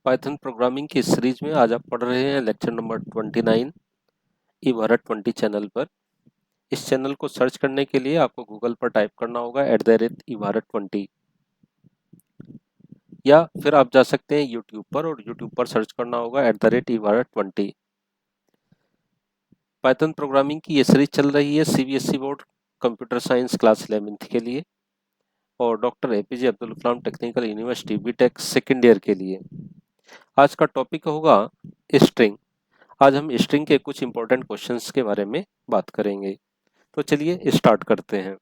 Python programming की इस series में आज आप पढ़ रहे हैं लेक्चर नंबर 29 ई भारत 20 चैनल पर। इस चैनल को सर्च करने के लिए आपको गूगल पर टाइप करना होगा @ ई भारत 20, या फिर आप जा सकते हैं यूट्यूब पर और यूट्यूब पर सर्च करना होगा @ ई भारत 20। पाइथन प्रोग्रामिंग की ये सीरीज चल रही है CBSE board computer science class 11th के लिए और doctor APJ Abdul Kalam technical university BTech second year के लिए। आज का टॉपिक होगा स्ट्रिंग। आज हम स्ट्रिंग के कुछ इंपॉर्टेंट क्वेश्चंस के बारे में बात करेंगे। तो चलिए स्टार्ट करते हैं।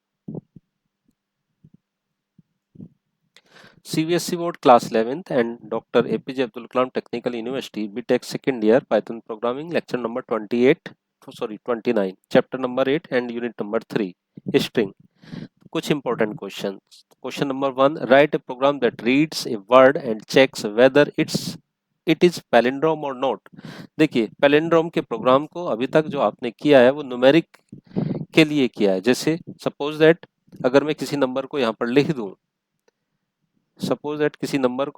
CBSE board class 11th and doctor APJ Abdul Kalam technical university BTech second year Python programming lecture number 29 chapter number 8 and unit number 3 string. कुछ important questions. Question number 1, write a program that reads a word and checks whether it is palindrome और नॉट। देखिए, palindrome के program को अभी तक जो आपने किया है वो न्यूमेरिक के लिए किया है। जैसे सपोज दैट अगर मैं किसी नंबर को यहाँ पर लिख दूं,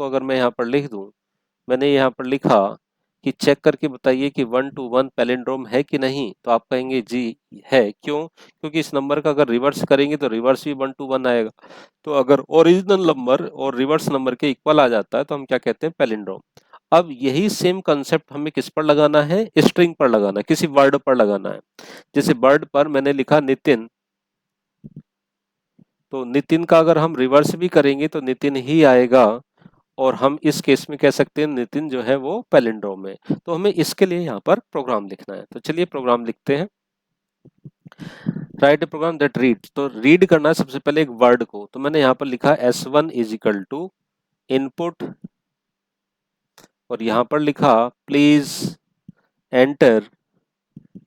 अगर मैं यहाँ पर लिख दूं, मैंने यहाँ पर लिखा कि चेक करके बताइए कि 1 to 1 पैलिंड्रोम है कि नहीं, तो आप कहेंगे जी है। क्यों? क्योंकि इस नंबर का अगर रिवर्स करेंगे तो रिवर्स भी 1 to 1 आएगा। तो अगर ओरिजिनल नंबर और रिवर्स नंबर के इक्वल आ जाता है तो हम क्या कहते हैं? पैलिंड्रोम। अब यही सेम कंसेप्ट हमें किस पर लगाना है? स्ट्रिंग पर लगाना है, किसी वर्ड पर लगाना है। जैसे वर्ड पर मैंने लिखा नितिन, तो नितिन का अगर हम रिवर्स भी करेंगे तो नितिन ही आएगा और हम इस केस में कह सकते हैं नितिन जो है वो पैलिंड्रोम है। तो हमें इसके लिए यहाँ पर प्रोग्राम लिखना है। तो चलिए प्रोग्राम लिखते हैं। Write a program that read, तो रीड करना है सबसे पहले एक वर्ड को। तो मैंने यहाँ पर लिखा S1 is equal to input और यहाँ पर लिखा enter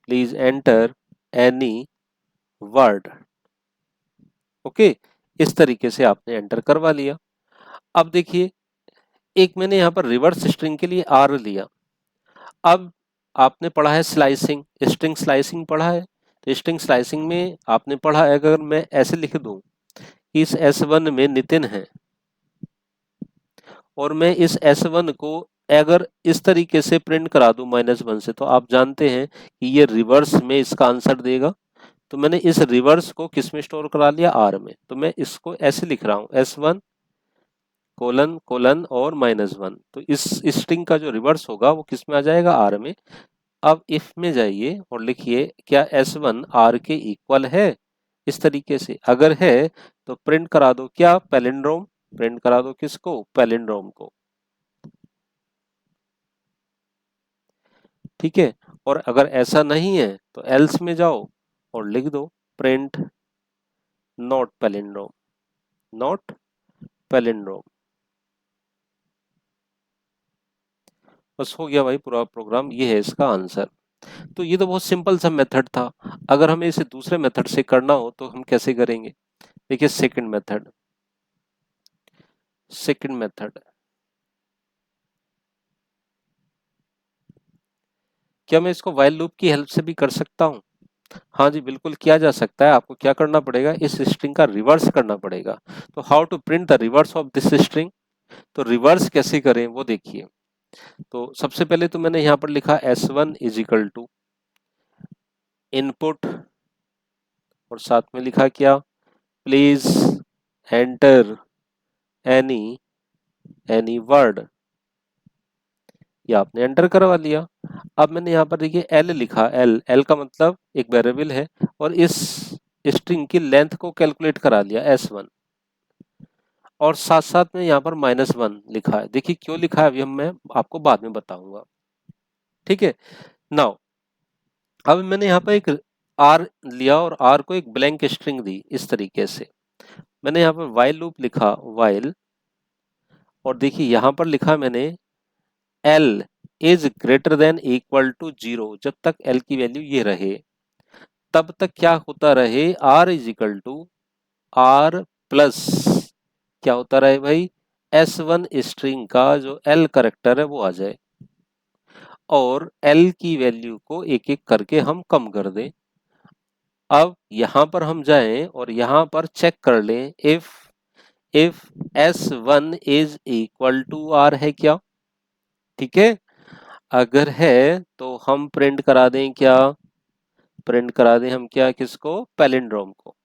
please enter any word. Okay, इस तरीके से आपने एंटर करवा लिया। अब देखिए, एक मैंने यहाँ पर रिवर्स स्ट्रिंग के लिए आर लिया। अब आपने पढ़ा है स्लाइसिंग, स्ट्रिंग स्लाइसिंग पढ़ा है। तो स्ट्रिंग स्लाइसिंग में आपने पढ़ा है, अगर मैं ऐसे लिख दूं इस S1 में नितिन है और मैं इस S1 को अगर इस तरीके से प्रिंट करा दूं -1 से, तो आप जानते हैं कि ये रिवर्स में इसका आंसर देगा। तो मैंने इस रिवर्स को किस में स्टोर करा लिया? आर में। तो मैं इसको ऐसे लिख रहा हूं S1 कोलन कोलन और -1। तो इस स्ट्रिंग का जो रिवर्स होगा वो किस में आ जाएगा? आर में। अब इफ में जाइए और लिखिए क्या S1 आर के इक्वल है? इस तरीके से अगर है तो प्रिंट करा दो क्या? पैलिंड्रोम। प्रिंट करा दो किसको? पैलिंड्रोम को। ठीक है, और अगर ऐसा नहीं है तो एल्स में जाओ और लिख दो print not palindrome, not palindrome. बस हो गया भाई पूरा प्रोग्राम, ये है इसका आंसर। तो ये तो बहुत सिंपल सा मेथड था। अगर हमें इसे दूसरे मेथड से करना हो तो हम कैसे करेंगे? देखिए सेकंड मेथड, क्या मैं इसको व्हाइल लूप की हेल्प से भी कर सकता हूँ? हाँ जी, बिल्कुल किया जा सकता है। आपको क्या करना पड़ेगा? इस स्ट्रिंग का रिवर्स करना पड़ेगा। तो how to print the reverse of this string? तो रिवर्स कैसे करें वो देखिए। तो सबसे पहले तो मैंने यहाँ पर लिखा S1 is equal to input और साथ में लिखा क्या? Please enter any any word. ये आपने एंटर करवा लिया। अब मैंने यहाँ पर देखिए एल लिखा, एल का मतलब एक वेरिएबल है और इस स्ट्रिंग की लेंथ को कैलकुलेट करा लिया S1 और साथ साथ में यहाँ पर -1 लिखा है। देखिए क्यों लिखा है अभी मैं आपको बाद में बताऊंगा। ठीक है, नाउ अब मैंने यहाँ पर एक आर लिया और आर को एक ब्लैंक स्ट्रिंग दी इस तरीके से। मैंने यहाँ पर व्हाइल लूप लिखा व्हाइल और देखिए यहाँ पर लिखा मैंने L is greater than equal to 0। जब तक एल की वैल्यू ये रहे तब तक क्या होता रहे? R is equal to R plus क्या होता रहे भाई? S1 स्ट्रिंग का जो एल करेक्टर है वो आ जाए और एल की वैल्यू को एक एक करके हम कम कर दें। अब यहां पर हम जाएं और यहां पर चेक कर लें if S1 is equal to R है क्या? ठीक है, अगर है तो हम प्रिंट करा दें क्या, प्रिंट करा दें हम क्या, किसको, पैलिंड्रोम को।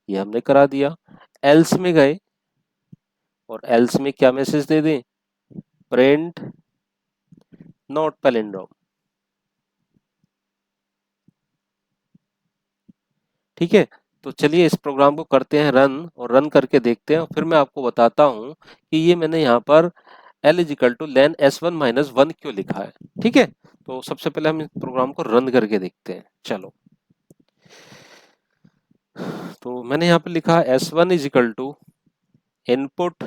ये हमने करा दिया। एल्स में गए और एल्स में क्या मैसेज दे दें, प्रिंट नॉट पैलिंड्रोम। ठीक है, तो चलिए इस प्रोग्राम को करते हैं रन, और रन करके देखते हैं, फिर मैं आपको बताता हूँ कि ये मैंने यहाँ पर l is equal two lane s1 minus 1 क्यों लिखा है। ठीक है, तो सबसे पहले हम इस प्रोग्राम को रन करके देखते हैं। चलो, तो मैंने यहाँ पर लिखा s1 is equal to input,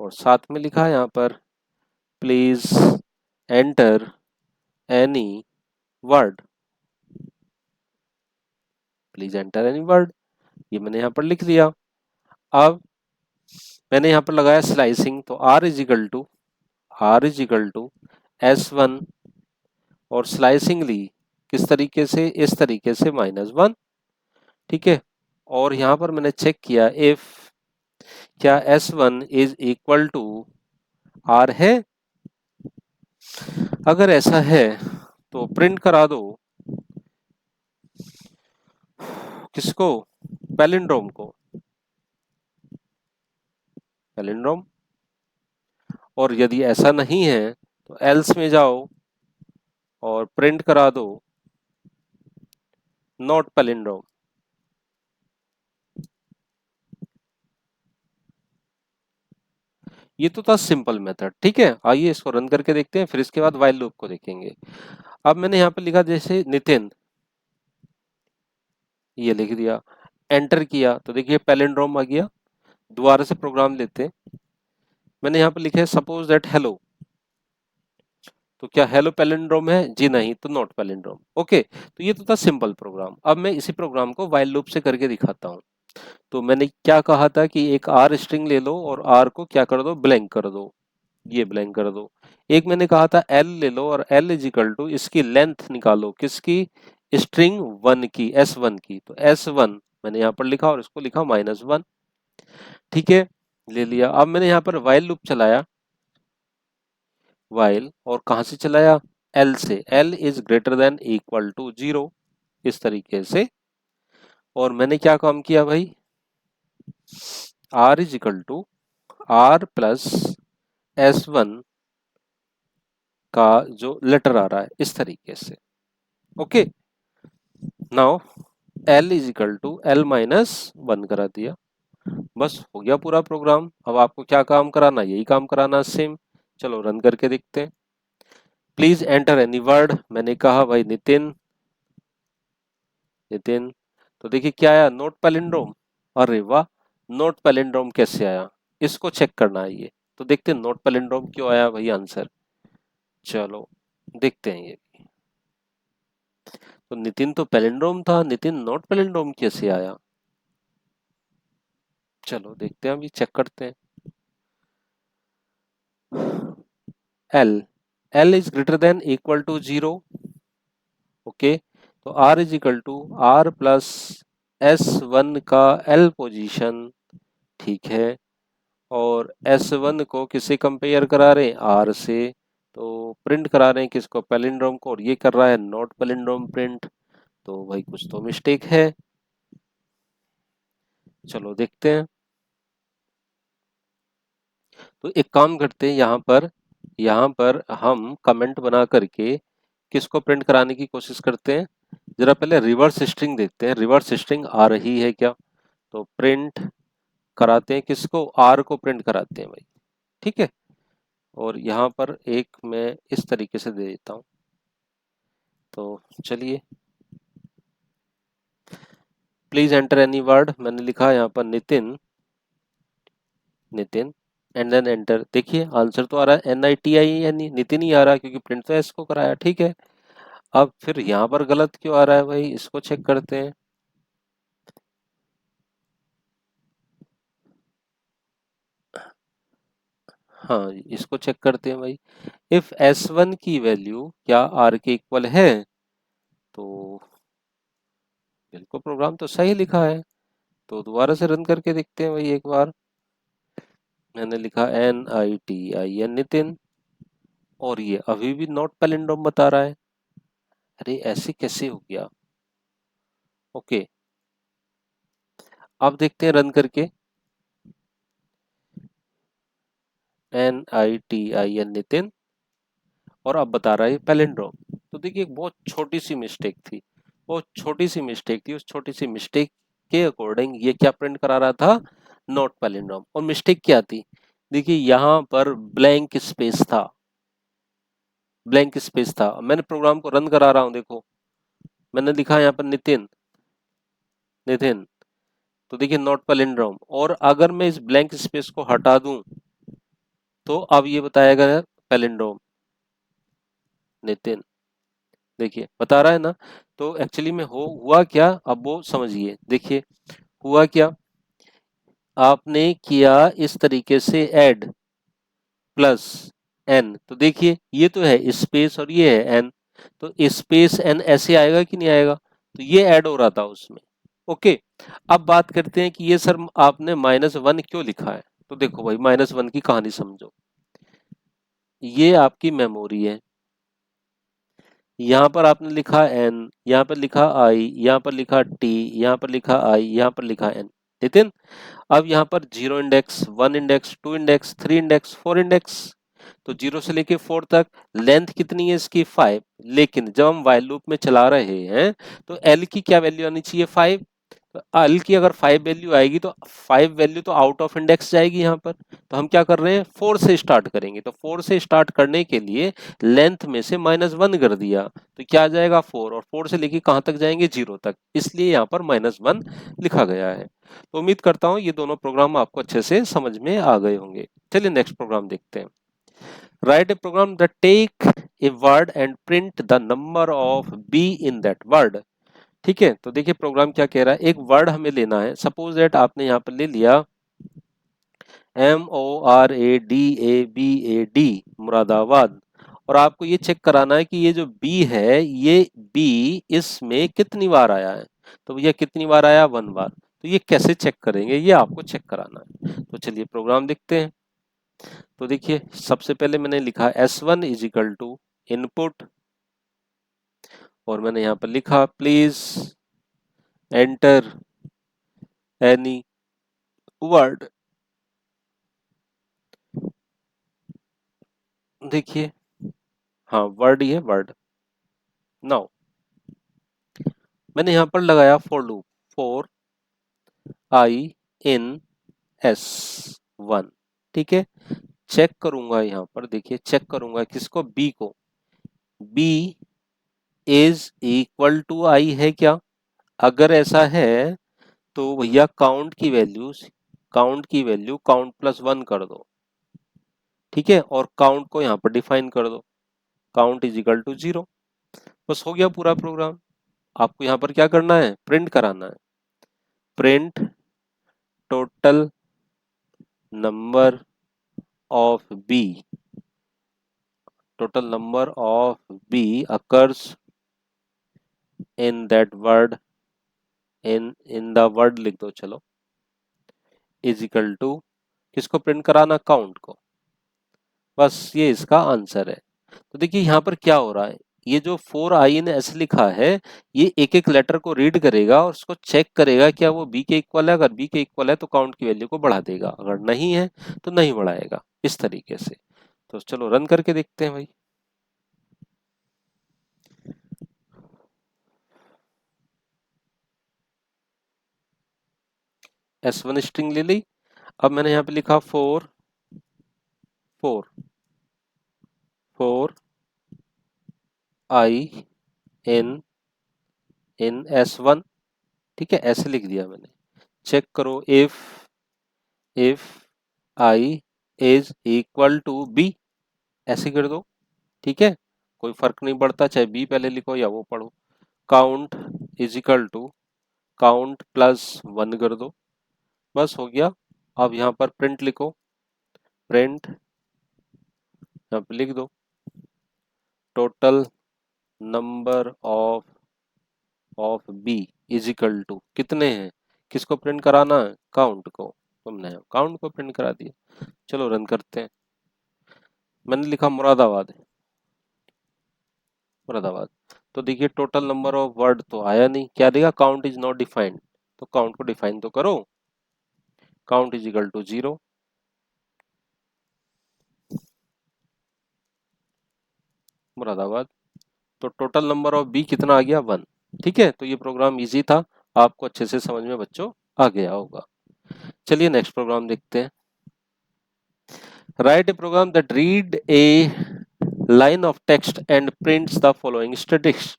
और साथ में लिखा है यहाँ पर please enter any word, please enter any word, ये मैंने यहाँ पर लिख दिया। अब मैंने यहाँ पर लगाया स्लाइसिंग, तो r is equal to s1, और स्लाइसिंग ली किस तरीके से, इस तरीके से -1। ठीक है, और यहाँ पर मैंने चेक किया इफ क्या s1 is equal to r है, अगर ऐसा है तो प्रिंट करा दो किसको, पैलिंड्रोम को, पैलिंड्रोम। और यदि ऐसा नहीं है तो एल्स में जाओ और प्रिंट करा दो नॉट पैलिंड्रोम। ये तो था सिंपल मेथड। ठीक है, आइए इसको रन करके देखते हैं, फिर इसके बाद व्हाइल लूप को देखेंगे। अब मैंने यहाँ पे लिखा जैसे नितिन, ये लिख दिया, एंटर किया तो देखिए पैलिंड्रोम आ गया। दोबारा से प्रोग्राम लेते हैं, मैंने यहाँ पे लिखा है सपोज दैट हेलो, तो क्या हेलो पैलिंड्रोम है जी, नहीं, तो नॉट पैलिंड्रोम। ओके, तो ये तो था सिंपल प्रोग्राम। अब मैं इसी प्रोग्राम को व्हाइल लूप से करके दिखाता हूँ। तो मैंने क्या कहा था कि एक आर स्ट्रिंग ले लो और आर को क्या कर दो, ब्लैंक कर दो, ये ब्लैंक कर दो। एक मैंने कहा था एल ले लो और एल इज इक्वल टू इसकी लेंथ निकालो, किसकी, स्ट्रिंग वन की, S1 की, तो S1 मैंने यहाँ पर लिखा और इसको लिखा -1। ठीक है, ले लिया। अब मैंने यहाँ पर व्हाइल लूप चलाया, व्हाइल, और कहाँ से चलाया, एल से, L is greater than equal to 0, इस तरीके से। और मैंने क्या काम किया भाई, R is equal to R plus S1 का जो लेटर आ रहा है इस तरीके से। Okay, now L is equal to L minus 1 करा दिया, बस हो गया पूरा प्रोग्राम। अब आपको क्या काम कराना, यही काम कराना सेम। चलो रन करके देखते हैं। प्लीज एंटर एनी वर्ड, मैंने कहा भाई नितिन, नितिन, तो देखिए क्या आया, नोट पैलिंड्रोम। अरे वाह, नोट पैलिंड्रोम कैसे आया, इसको चेक करना है ये। तो देखते हैं नोट पैलिंड्रोम क्यों आया भाई आंसर। चलो देखते हैं ये। तो नितिन तो पैलिंड्रोम था, नितिन नोट पैलिंड्रोम कैसे आया, चलो देखते हैं, अभी चेक करते हैं। L, L is greater than equal to 0। Okay, तो r is equal to R plus S1 का L पोजीशन। ठीक है, और S1 को किससे कंपेयर करा रहे हैं, R से, तो प्रिंट करा रहे हैं किसको, पैलिंड्रोम को, और ये कर रहा है नॉट पैलिंड्रोम प्रिंट। तो भाई कुछ तो मिस्टेक है, चलो देखते हैं। तो एक काम करते हैं, यहाँ पर हम कमेंट बना करके किसको प्रिंट कराने की कोशिश करते हैं, जरा पहले रिवर्स स्ट्रिंग देखते हैं, रिवर्स स्ट्रिंग आ रही है क्या। तो प्रिंट कराते हैं किसको, आर को प्रिंट कराते हैं भाई। ठीक है, और यहाँ पर एक मैं इस तरीके से दे देता हूँ। तो चलिए, प्लीज एंटर एनी वर्ड, मैंने लिखा यहाँ पर Nitin, Nitin, and then enter. देखिए आंसर तो आ रहा है NITI, यानी नितिन ही आ रहा है, क्योंकि प्रिंट तो एस को कराया। ठीक है, अब फिर यहाँ पर गलत क्यों आ रहा है भाई, इसको चेक करते हैं। हाँ, इसको चेक करते हैं भाई। इफ S1 की वैल्यू क्या R के इक्वल है, तो बिल्कुल प्रोग्राम तो सही लिखा है। तो दोबारा से रन करके देखते हैं भाई एक बार। मैंने लिखा NITIN नितिन, और ये अभी भी नॉट पैलिंड्रोम बता रहा है। अरे ऐसे कैसे हो गया? ओके, अब देखते हैं रन करके। NITIN नितिन, और अब बता रहा है पैलिंड्रोम। तो देखिए एक बहुत छोटी सी मिस्टेक थी, बहुत छोटी सी मिस्टेक थी। उस छोटी सी मिस्टेक के अकॉर्डिंग ये क्या प्रिंट करा रहा था? Not palindrome. और मिस्टेक क्या थी? देखिए यहाँ पर ब्लैंक स्पेस था, ब्लैंक स्पेस था। मैंने प्रोग्राम को रन करा रहा हूँ, देखो मैंने लिखा यहाँ पर नितिन, नितिन। तो देखिए नॉट पैलिंड्रोम, और अगर मैं इस ब्लैंक स्पेस को हटा दूं तो अब ये बताएगा पैलिंड्रोम नितिन। देखिए बता रहा है ना। तो एक्चुअली में हो हुआ क्या, अब वो समझिए। देखिए हुआ क्या, आपने किया इस तरीके से ऐड प्लस एन, तो देखिए ये तो है स्पेस और ये है एन, तो स्पेस एन ऐसे आएगा कि नहीं आएगा? तो ये ऐड हो रहा था उसमें। ओके, अब बात करते हैं कि ये सर आपने -1 क्यों लिखा है। तो देखो भाई -1 की कहानी समझो। ये आपकी मेमोरी है, यहाँ पर आपने लिखा एन, यहाँ पर लिखा आई, यहाँ पर लिखा टी, यहाँ पर लिखा आई, यहाँ पर लिखा एन। नितिन, अब यहाँ पर 0 index, 1 index, 2 index, 3 index, 4 index, तो 0 से लेके 4 तक। लेंथ कितनी है इसकी? 5। लेकिन जब हम व्हाइल लूप में चला रहे हैं तो एल की क्या वैल्यू आनी चाहिए? 5। तो एल की अगर 5 वैल्यू आएगी तो 5 वैल्यू तो आउट ऑफ इंडेक्स जाएगी यहाँ पर। तो हम क्या कर रहे हैं? 4 से स्टार्ट करेंगे। तो 4 से स्टार्ट करने के लिए लेंथ में से -1 कर दिया, तो क्या आ जाएगा? 4। और 4 से लेके कहाँ तक जाएंगे? 0 तक, इसलिए यहाँ पर -1 लिखा गया है। तो उम्मीद करता हूँ ये दोनों प्रोग्राम आपको अच्छे से समझ में आ गए होंगे। चलिए नेक्स्ट प्रोग्राम देखते हैं। Write a program that take a word and print the number of B in that word. ठीक है, तो देखिए प्रोग्राम क्या कह रहा है। एक वर्ड हमें लेना है, सपोज दैट आपने यहाँ पर ले लिया MORADABAD, मुरादाबाद। और आपको ये चेक कराना है कि ये जो बी है, ये बी इसमें कितनी बार आया है। तो भैया कितनी बार आया? 1 बार। तो ये कैसे चेक करेंगे, ये आपको चेक कराना है। तो चलिए प्रोग्राम देखते हैं। तो देखिए सबसे पहले मैंने लिखा S1 is equal to input, और मैंने यहाँ पर लिखा प्लीज एंटर एनी वर्ड। देखिए हाँ वर्ड ही है, वर्ड। नाउ मैंने यहाँ पर लगाया for loop, for I in S 1। ठीक है, चेक करूंगा यहाँ पर, देखिए चेक करूंगा किसको? बी को। बी इज इक्वल टू आई है क्या? अगर ऐसा है तो भैया काउंट की वैल्यू काउंट प्लस 1 कर दो। ठीक है, और काउंट को यहाँ पर डिफाइन कर दो, काउंट इज इक्वल टू 0। बस हो गया पूरा प्रोग्राम। आपको यहाँ पर क्या करना है? प्रिंट कराना है। Print total number of B, total number of b occurs in that word, in the word लिख दो चलो, इज इक्वल टू किसको प्रिंट कराना? काउंट को। बस ये इसका आंसर है। तो देखिए यहाँ पर क्या हो रहा है, ये जो 4i ने ऐसे लिखा है, ये एक एक लेटर को रीड करेगा और उसको चेक करेगा क्या वो बी के इक्वल है। अगर बी के इक्वल है तो काउंट की वैल्यू को बढ़ा देगा, अगर नहीं है तो नहीं बढ़ाएगा, इस तरीके से। तो चलो रन करके देखते हैं भाई। S1 स्ट्रिंग ले ली। अब मैंने यहाँ पे लिखा 4 4 4 आई इन S1। ठीक है, ऐसे लिख दिया मैंने। चेक करो, if I is equal to B, ऐसे कर दो। ठीक है, कोई फर्क नहीं पड़ता चाहे बी पहले लिखो या वो पढ़ो। Count is equal to count plus 1 कर दो। बस हो गया। अब यहाँ पर प्रिंट लिखो, प्रिंट यहाँ पे लिख दो total number of B is equal to कितने हैं? किसको प्रिंट कराना है? काउंट को। तुमने काउंट को प्रिंट करा दिया। चलो रन करते हैं। मैंने लिखा मुरादाबाद, मुरादाबाद। तो देखिए टोटल नंबर ऑफ वर्ड तो आया नहीं, क्या देगा, काउंट इज नॉट डिफाइंड। तो काउंट को डिफाइन तो करो, count is equal to 0, Moradabad. तो टोटल नंबर ऑफ बी कितना आ गया, 1। ठीक है, तो ये प्रोग्राम इजी था, आपको अच्छे से समझ में बच्चों आ गया होगा। चलिए नेक्स्ट प्रोग्राम देखते हैं। Write a program that read a line of text and prints the following statistics.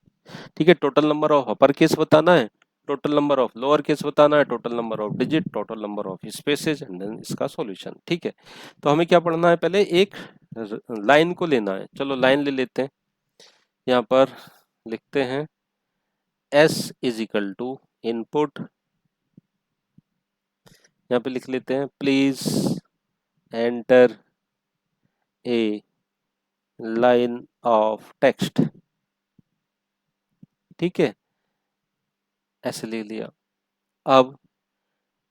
ठीक है, total number of upper case बताना है, total number of lower case बताना है, total number of digit, total number of spaces and then इसका solution. ठीक है, तो हमें क्या पढ़ना है, पहले एक लाइन को लेना है। चलो लाइन ले लेते हैं। यहाँ पर लिखते हैं s is equal to input, यहाँ पे लिख लेते हैं please enter a line of text. ठीक है, ऐसे ले लिया। अब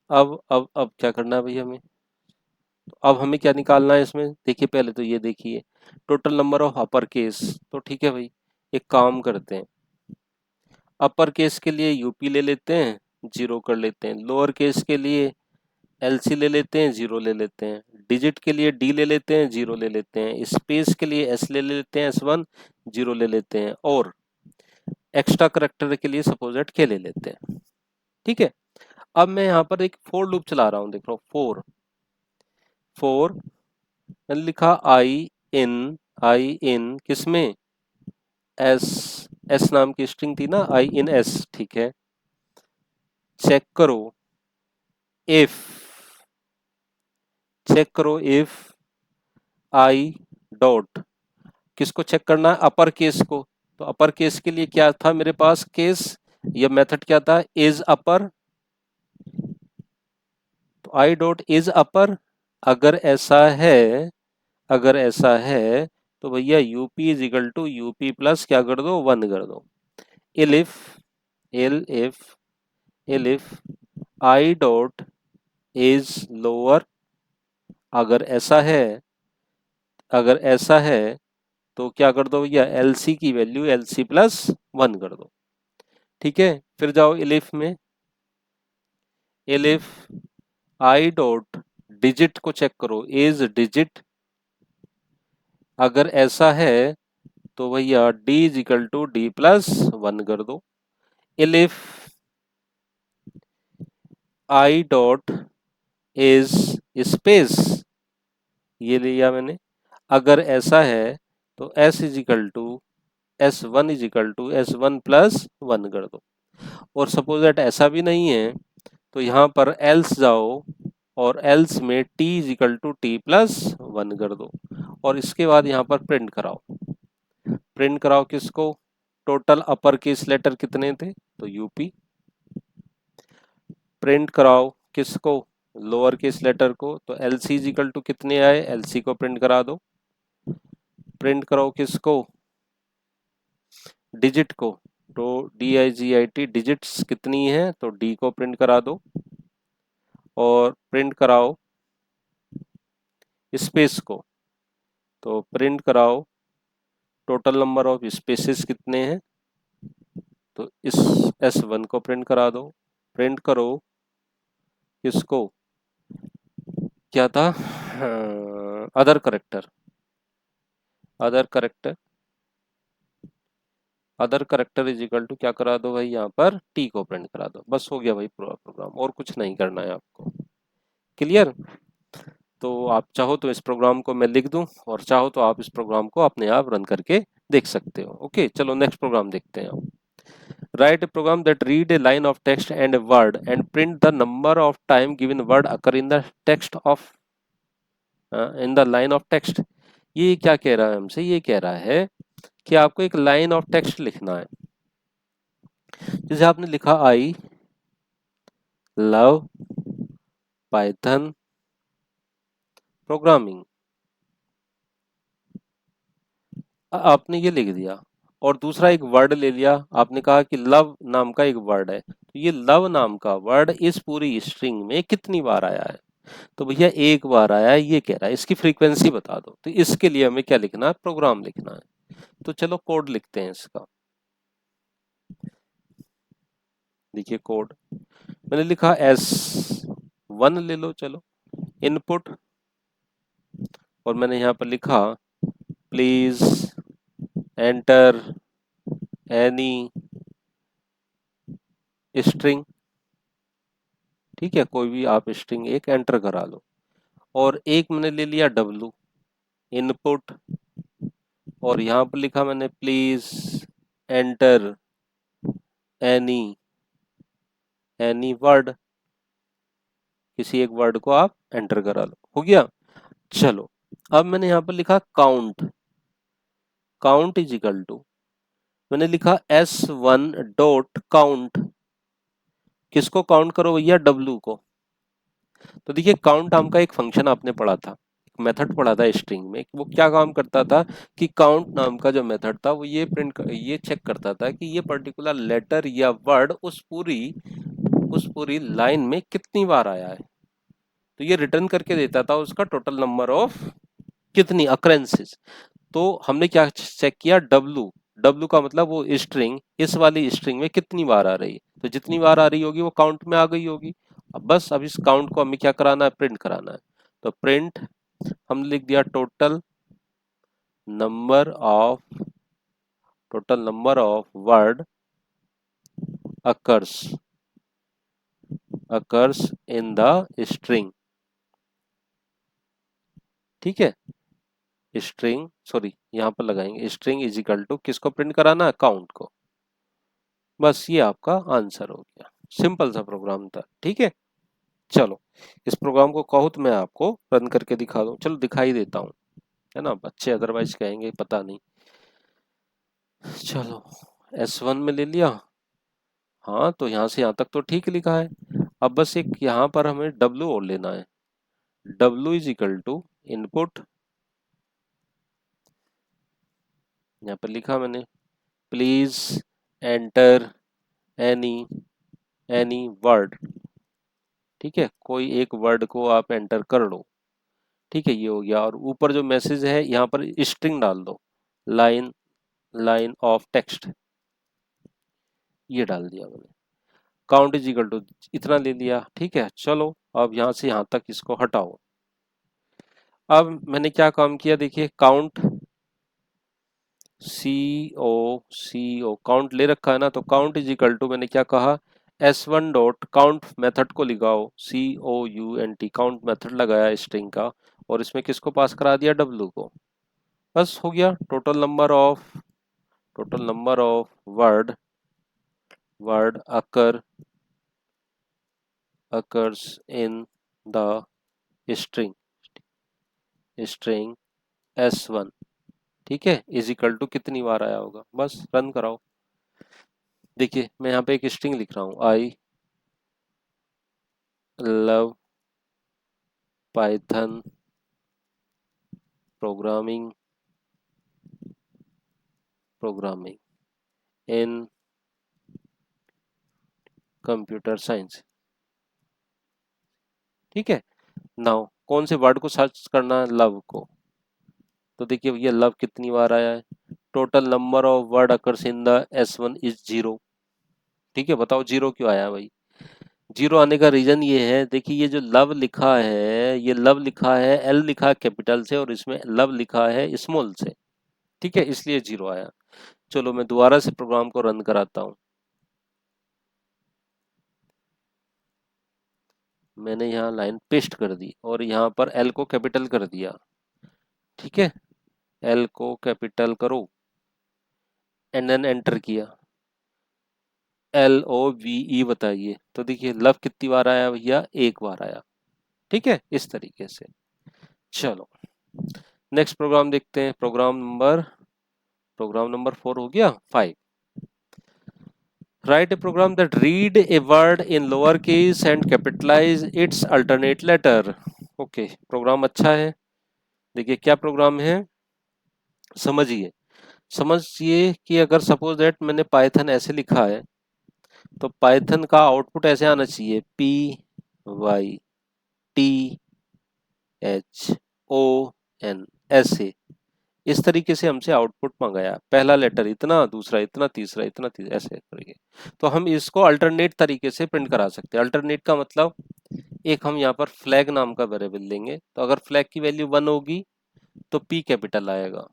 अब क्या करना है भैया हमें, तो अब हमें क्या निकालना है इसमें, देखिए पहले तो ये देखिए total number of upper case. तो ठीक है भाई, एक काम करते हैं, अपर केस के लिए यूपी ले लेते हैं, 0 कर लेते हैं। लोअर केस के लिए एलसी ले लेते हैं, 0 ले लेते हैं। डिजिट के लिए डी ले लेते हैं, 0 ले लेते हैं। स्पेस के लिए एस ले लेते हैं, S1, 0 ले लेते हैं। और एक्स्ट्रा करेक्टर के लिए सपोज एट के ले लेते हैं। ठीक है, अब मैं यहाँ पर एक फोर लूप चला रहा हूँ, देख रहा हूँ फोर, फोर मैंने लिखा आई इन किसमें, एस नाम की स्ट्रिंग थी ना, आई इन एस। ठीक है, चेक करो इफ, चेक करो इफ आई डॉट, किसको चेक करना है, अपर केस को। तो अपर केस के लिए क्या था मेरे पास केस, यह मेथड क्या था, इज अपर। तो आई डॉट इज अपर, अगर ऐसा है, अगर ऐसा है तो भैया UP is equal to UP plus क्या कर दो, 1 कर दो। If elif I dot is lower, अगर ऐसा है, अगर ऐसा है तो क्या कर दो भैया, एलसी की वैल्यू एलसी प्लस 1 कर दो। ठीक है, फिर जाओ इलिफ में, इलिफ आई डॉट डिजिट को चेक करो, इज डिजिट, अगर ऐसा है तो भैया D is equal to D plus 1 कर दो। Elif I dot is space, ये लिया मैंने, अगर ऐसा है तो S is equal to S1 is equal to S1 plus 1 कर दो। और सपोज दैट ऐसा भी नहीं है तो यहाँ पर एल्स जाओ और एल्स में t is equal to T plus 1 कर दो। और इसके बाद यहाँ पर प्रिंट कराओ, प्रिंट कराओ किसको, टोटल अपर केस लेटर कितने थे, तो यूपी। प्रिंट कराओ किसको, लोअर केस लेटर को, तो एलसी इज इक्वल टू कितने आए, एलसी को प्रिंट करा दो। प्रिंट कराओ किसको, डिजिट को, तो DIGIT डिजिट्स कितनी है, तो डी को प्रिंट करा दो। और प्रिंट कराओ स्पेस को, तो प्रिंट कराओ टोटल नंबर ऑफ स्पेसेस कितने हैं, तो इस S1 को प्रिंट करा दो। प्रिंट करो किसको, क्या था, other character, other character, other character is equal to क्या करा दो भाई, यहाँ पर टी को प्रिंट करा दो। बस हो गया भाई पूरा प्रोग्राम, और कुछ नहीं करना है आपको। क्लियर, तो आप चाहो तो इस प्रोग्राम को मैं लिख दूं और चाहो तो आप इस प्रोग्राम को अपने आप रन करके देख सकते हो। ओके, चलो नेक्स्ट प्रोग्राम देखते हैं हम। Write a program that read a line of text and a word and print the number of time given word occur in the text of, in the line of text. ये क्या कह रहा है हमसे, ये कह रहा है कि आपको एक लाइन ऑफ टेक्स्ट लिखना है। जैसे आपने लिखा आई लव पाइथन प्रोग्रामिंग, आपने ये लिख दिया और दूसरा एक वर्ड ले लिया, आपने कहा कि लव नाम का एक वर्ड है, तो ये लव नाम का वर्ड इस पूरी स्ट्रिंग में कितनी बार आया है, तो भैया एक बार आया है, ये कह रहा है इसकी फ्रीक्वेंसी बता दो। तो इसके लिए हमें क्या लिखना है, प्रोग्राम लिखना है। तो चलो कोड लिखते हैं इसका। देखिए कोड मैंने लिखा S1 ले लो, चलो इनपुट, और मैंने यहाँ पर लिखा प्लीज एंटर एनी स्ट्रिंग। ठीक है, कोई भी आप स्ट्रिंग एक एंटर करा लो। और एक मैंने ले लिया W इनपुट, और यहाँ पर लिखा मैंने please enter any any word, किसी एक वर्ड को आप एंटर करा लो। हो गया। चलो अब मैंने यहाँ पर लिखा count, count is equal to, मैंने लिखा S1 डॉट काउंट। किसको काउंट करो भैया, W को। तो देखिए काउंट नाम का एक फंक्शन आपने पढ़ा था, एक मेथड पढ़ा था स्ट्रिंग में। वो क्या काम करता था कि काउंट नाम का जो मेथड था वो ये चेक करता था कि ये पर्टिकुलर लेटर या वर्ड उस पूरी लाइन में कितनी बार आया है। तो ये रिटर्न करके देता था उसका टोटल नंबर ऑफ कितनी अकरेंसेस। तो हमने क्या चेक किया, W, W का मतलब वो स्ट्रिंग इस वाली स्ट्रिंग में कितनी बार आ रही है। तो जितनी बार आ रही होगी वो काउंट में आ गई होगी। अब इस काउंट को हमें क्या कराना है, प्रिंट कराना है। तो प्रिंट हमने लिख दिया number of total number of word occurs occurs in the string. ठीक है, स्ट्रिंग सॉरी यहाँ पर लगाएंगे स्ट्रिंग इज इक्वल टू, किसको प्रिंट कराना है, काउंट को। बस ये आपका आंसर हो गया। सिंपल सा प्रोग्राम था। ठीक है, चलो इस प्रोग्राम को कहो तो मैं आपको रन करके दिखा दूं। चलो दिखाई देता हूँ, है ना, बच्चे अदरवाइज कहेंगे पता नहीं। चलो S1 में ले लिया। हाँ तो यहाँ से यहाँ तक तो ठीक लिखा है। अब बस एक यहाँ पर हमें W और लेना है। W is equal to input, यहाँ पर लिखा मैंने please enter any any word. ठीक है, कोई एक वर्ड को आप एंटर कर लो। ठीक है, ये हो गया। और ऊपर जो मैसेज है यहाँ पर स्ट्रिंग डाल दो, लाइन लाइन ऑफ टेक्स्ट, ये डाल दिया मैंने। काउंट इज इक्वल टू इतना ले लिया। ठीक है, चलो अब यहाँ से यहाँ तक इसको हटाओ। अब मैंने क्या काम किया, देखिए काउंट सी ओ काउंट ले रखा है ना, तो काउंट इज इक्वल टू मैंने क्या कहा, S1 डॉट काउंट मेथड को लगाओ, COUNT काउंट मेथड लगाया स्ट्रिंग का, और इसमें किसको पास करा दिया, W को। बस हो गया। Total number of word occurs in the string string S1। ठीक है, इज इक्वल टू कितनी बार आया होगा, बस रन कराओ। देखिए मैं यहाँ पे एक स्ट्रिंग लिख रहा हूँ, I love Python programming programming in computer science. ठीक है, नाउ कौन से वर्ड को सर्च करना है, लव को। तो देखिए ये लव कितनी बार आया है, total number of word occurs in the S1 is 0। ठीक है, बताओ जीरो क्यों आया भाई। जीरो आने का रीजन ये है, देखिए ये जो लव लिखा है, ये लव लिखा है, L लिखा है कैपिटल से, और इसमें लव लिखा है स्मॉल से। ठीक है, इसलिए जीरो आया। चलो मैं दोबारा से प्रोग्राम को रन कराता हूँ। मैंने यहाँ लाइन पेस्ट कर दी और यहाँ पर L को कैपिटल कर दिया। ठीक है, L को कैपिटल करो एंड देन एंटर किया, LOVE बताइए। तो देखिए लव कितनी बार आया भैया, एक बार आया। ठीक है, इस तरीके से। चलो नेक्स्ट प्रोग्राम देखते हैं। प्रोग्राम नंबर 4 हो गया। 5, write a program that read a word in lower case and capitalize its alternate letter। Okay, program अच्छा है। देखिए क्या प्रोग्राम है, समझिए। समझिए कि अगर सपोज दैट मैंने पाइथन ऐसे लिखा है, तो पाइथन का आउटपुट ऐसे आना चाहिए, P Y T HON ऐसे इस तरीके से हमसे आउटपुट मंगाया, पहला लेटर इतना, दूसरा इतना, तीसरा इतना, ऐसे करके। तो हम इसको अल्टरनेट तरीके से प्रिंट करा सकते हैं। अल्टरनेट का मतलब एक हम यहाँ पर फ्लैग नाम का वेरिएबल लेंगे, तो अगर फ्लैग की वैल्यू 1 होगी तो P कैपिटल आएगा,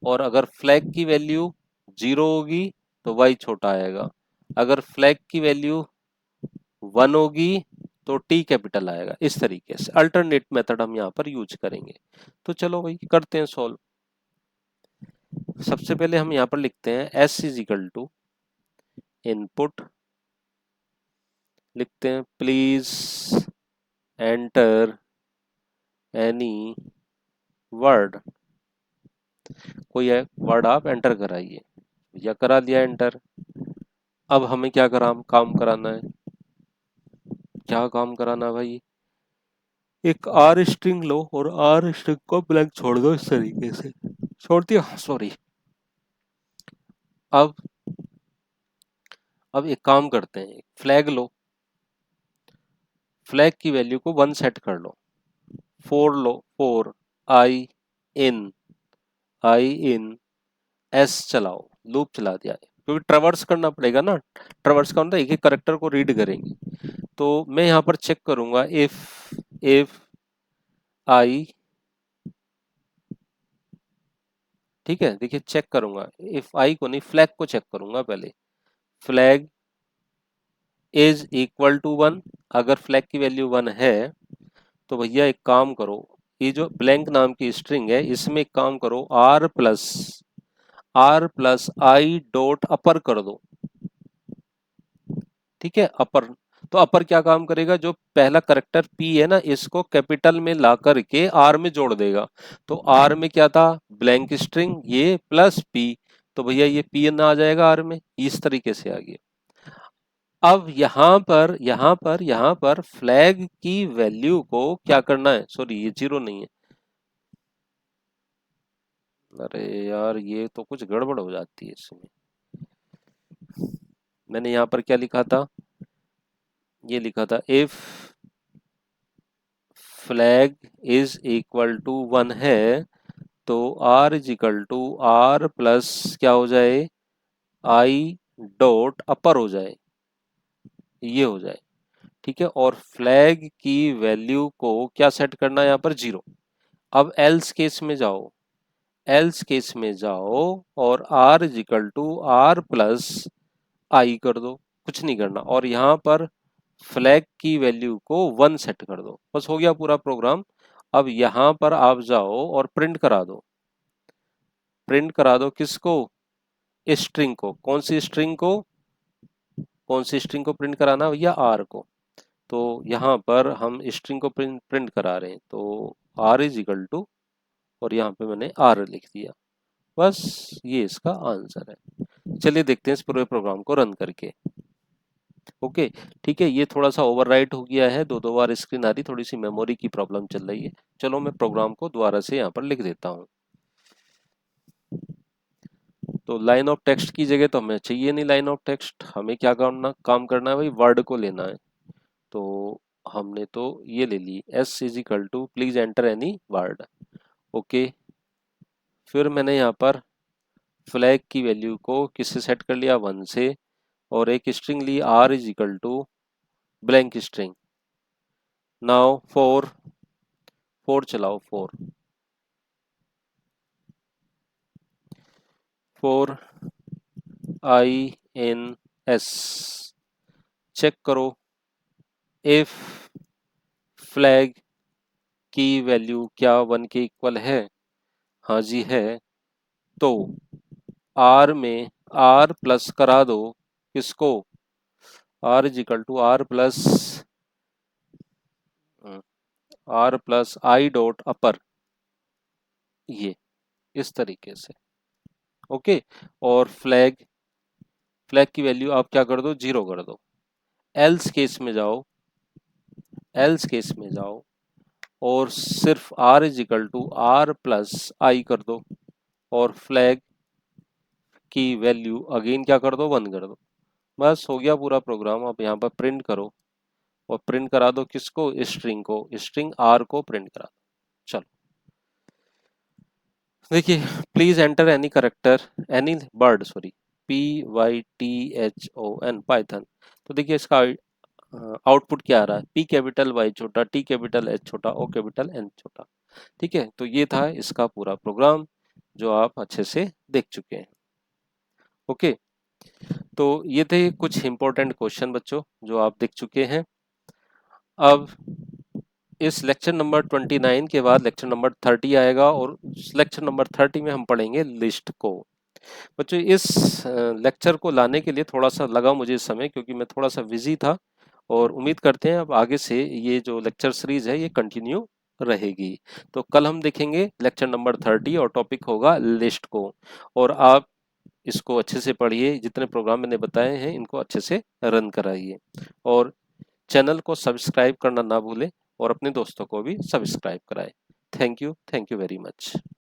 और अगर फ्लैग की वैल्यू 0 होगी तो Y छोटा आएगा, अगर फ्लैग की वैल्यू 1 होगी तो T कैपिटल आएगा। इस तरीके से अल्टरनेट मेथड हम यहाँ पर यूज करेंगे। तो चलो भाई करते हैं सॉल्व। सबसे पहले हम यहाँ पर लिखते हैं S is equal to input, लिखते हैं प्लीज एंटर एनी वर्ड, कोई है वर्ड आप एंटर कराइए, या करा दिया एंटर। अब हमें क्या काम कराना है, क्या काम कराना है भाई, एक आर स्ट्रिंग लो और आर स्ट्रिंग को ब्लैंक छोड़ दो इस तरीके से, छोड़ दिया, सॉरी। अब एक काम करते हैं, फ्लैग लो, फ्लैग की वैल्यू को 1 सेट कर लो, 4 लो, 4 आई इन एस चलाओ, लूप चला दिया, क्योंकि ट्रैवर्स करना पड़ेगा ना, ट्रैवर्स का मतलब एक एक करेक्टर को रीड करेंगे। तो मैं यहाँ पर चेक करूंगा इफ आई, ठीक है, देखिए चेक करूंगा, इफ आई को नहीं फ्लैग को चेक करूंगा पहले, फ्लैग इज इक्वल टू 1, अगर फ्लैग की वैल्यू 1 है तो भैया एक काम करो, ये जो ब्लैंक नाम की स्ट्रिंग है इसमें एक काम करो, आर प्लस आई डॉट अपर कर दो, ठीक है, अपर। तो अपर क्या काम करेगा, जो पहला करेक्टर पी है ना इसको कैपिटल में ला करके आर में जोड़ देगा। तो आर में क्या था, ब्लैंक स्ट्रिंग, ये प्लस पी, तो भैया ये पी ना आ जाएगा आर में, इस तरीके से आ गया। अब यहाँ पर फ्लैग की वैल्यू को क्या करना है, सॉरी ये 0 नहीं है, अरे यार ये तो कुछ गड़बड़ हो जाती है इसमें। मैंने यहाँ पर क्या लिखा था, ये लिखा था if flag is equal to 1 है तो R is equal to R plus क्या हो जाए, आई डॉट अपर हो जाए, ये हो जाए, ठीक है। और फ्लैग की वैल्यू को क्या सेट करना है यहाँ पर, 0। अब एल्स केस में जाओ, एल्स केस में जाओ और R is equal to R plus I कर दो, कुछ नहीं करना, और यहाँ पर फ्लैग की वैल्यू को 1 सेट कर दो, बस हो गया पूरा प्रोग्राम। अब यहाँ पर आप जाओ और प्रिंट करा दो, प्रिंट करा दो किसको, स्ट्रिंग को, कौन सी स्ट्रिंग को, कौन सी स्ट्रिंग को प्रिंट कराना भैया, आर को। तो यहाँ पर हम स्ट्रिंग को प्रिंट करा रहे हैं, तो आर इज इक्वल टू, और यहाँ पे मैंने आर लिख दिया, बस ये इसका आंसर है। चलिए देखते हैं इस पूरे प्रोग्राम को रन करके। ओके, ठीक है, ये थोड़ा सा ओवरराइट हो गया है, दो दो बार स्क्रीन आ रही, थोड़ी सी मेमोरी की प्रॉब्लम चल रही है। चलो मैं प्रोग्राम को दोबारा से यहाँ पर लिख देता हूँ। तो लाइन ऑफ टेक्स्ट की जगह तो हमें चाहिए नहीं लाइन ऑफ टेक्स्ट, हमें क्या काम करना है भाई, वर्ड को लेना है। तो हमने तो ये ले ली, S is equal to please enter any word, okay. फिर मैंने यहाँ पर फ्लैग की वैल्यू को किससे सेट कर लिया, 1 से, और एक स्ट्रिंग ली R is equal to blank string. Now for चलाओ, for I in S, check करो इफ फ्लैग की वैल्यू क्या 1 के इक्वल है, हाँ जी है, तो आर में आर प्लस करा दो, किसको, R is equal to R plus I dot upper, ये इस तरीके से, ओके। और फ्लैग की वैल्यू आप क्या कर दो, 0 कर दो। एल्स केस में जाओ, एल्स केस में जाओ और सिर्फ R is equal to R plus I कर दो, और फ्लैग की वैल्यू अगेन क्या कर दो, 1 कर दो, बस हो गया पूरा प्रोग्राम। आप यहाँ पर प्रिंट करो, और प्रिंट करा दो किसको, स्ट्रिंग को, स्ट्रिंग आर को प्रिंट करा दो। चलो देखिए, please enter any character, any word, sorry, PYTHON, Python. तो देखिए इसका आउटपुट क्या आ रहा है, P कैपिटल Y छोटा, T कैपिटल H छोटा, O कैपिटल N छोटा। ठीक है, तो ये था इसका पूरा प्रोग्राम जो आप अच्छे से देख चुके हैं। ओके, तो ये थे कुछ इंपॉर्टेंट क्वेश्चन बच्चों जो आप देख चुके हैं। अब इस लेक्चर नंबर 29 के बाद लेक्चर नंबर 30 आएगा और लेक्चर नंबर 30 में हम पढ़ेंगे लिस्ट को। बच्चों इस लेक्चर को लाने के लिए थोड़ा सा लगा मुझे समय, क्योंकि मैं थोड़ा सा बिजी था, और उम्मीद करते हैं अब आगे से ये जो लेक्चर सीरीज है ये कंटिन्यू रहेगी। तो कल हम देखेंगे लेक्चर नंबर 30 और टॉपिक होगा लिस्ट को। और आप इसको अच्छे से पढ़िए, जितने प्रोग्राम मैंने बताए हैं इनको अच्छे से रन कराइए, और चैनल को सब्सक्राइब करना ना भूलें और अपने दोस्तों को भी सब्सक्राइब कराएं। Thank you very much.